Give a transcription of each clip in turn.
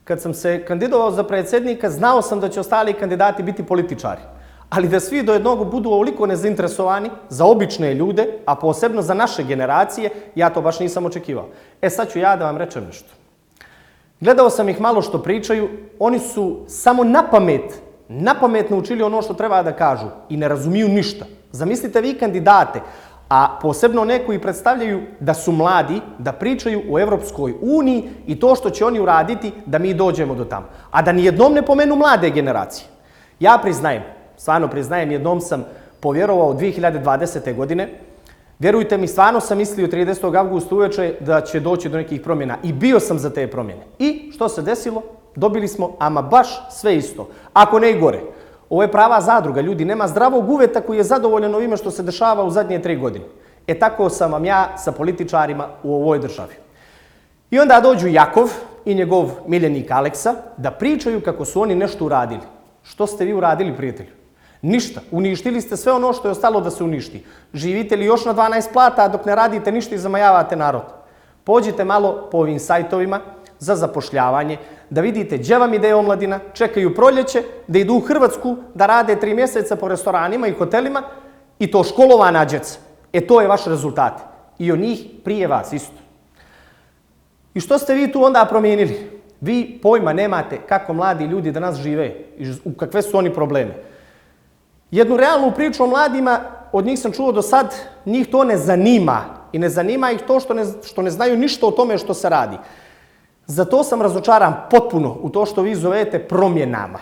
kad sam se kandidovao za predsjednika, znao sam da će ostali kandidati biti političari. Ali da svi do jednog budu ovoliko nezainteresovani za obične ljude, a posebno za naše generacije, ja to baš nisam očekivao. Sad ću ja da vam rečem nešto. Gledao sam ih malo što pričaju, oni su samo napamet naučili ono što treba da kažu i ne razumiju ništa. Zamislite vi kandidate, a posebno one koji predstavljaju da su mladi, da pričaju o Evropskoj uniji i to što će oni uraditi da mi dođemo do tamo. A da nijednom ne pomenu mlade generacije. Ja priznajem, stvarno priznajem, jednom sam povjerovao 2020. godine. Vjerujte mi, stvarno sam mislio 30. avgusta uveče da će doći do nekih promjena i bio sam za te promjene. I što se desilo? Dobili smo ama baš sve isto, ako ne i gore. Ovo je prava zadruga, ljudi, nema zdravog uveta koji je zadovoljan ovime što se dešava u zadnje 3 godine. Tako sam vam ja sa političarima u ovoj državi. I onda dođu Jakov i njegov miljenik Aleksa da pričaju kako su oni nešto uradili. Što ste vi uradili, prijatelju? Ništa. Uništili ste sve ono što je ostalo da se uništi. Živite li još na 12 plata dok ne radite ništa i zamajavate narod? Pođite malo po ovim sajtovima za zapošljavanje, da vidite gdje vam ide omladina, čekaju proljeće, da idu u Hrvatsku, da rade 3 mjeseca po restoranima i hotelima i to školovana djeca. To je vaš rezultat. I od njih prije vas isto. I što ste vi tu onda promijenili? Vi pojma nemate kako mladi ljudi danas žive i u kakve su oni probleme. Jednu realnu priču o mladima, od njih sam čuo do sad, njih to ne zanima. I ne zanima ih to što ne znaju ništa o tome što se radi. Zato sam razočaran potpuno u to što vi zovete promjenama.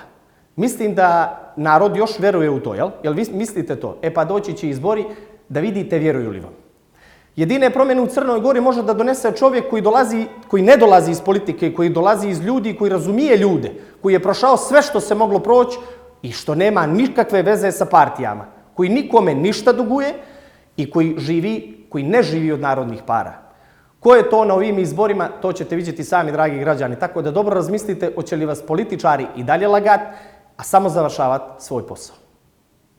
Mislim da narod još veruje u to, jel? Jel vi mislite to? Pa doći će izbori da vidite vjeruju li vam. Jedine promjene u Crnoj Gori može da donese čovjek koji ne dolazi iz politike, koji dolazi iz ljudi, koji razumije ljude, koji je prošao sve što se moglo proći i što nema nikakve veze sa partijama, koji nikome ništa duguje i koji ne živi od narodnih para. Ko je to na ovim izborima, to ćete vidjeti sami, dragi građani. Tako da dobro razmislite hoće li vas političari i dalje lagati, a samo završavati svoj posao.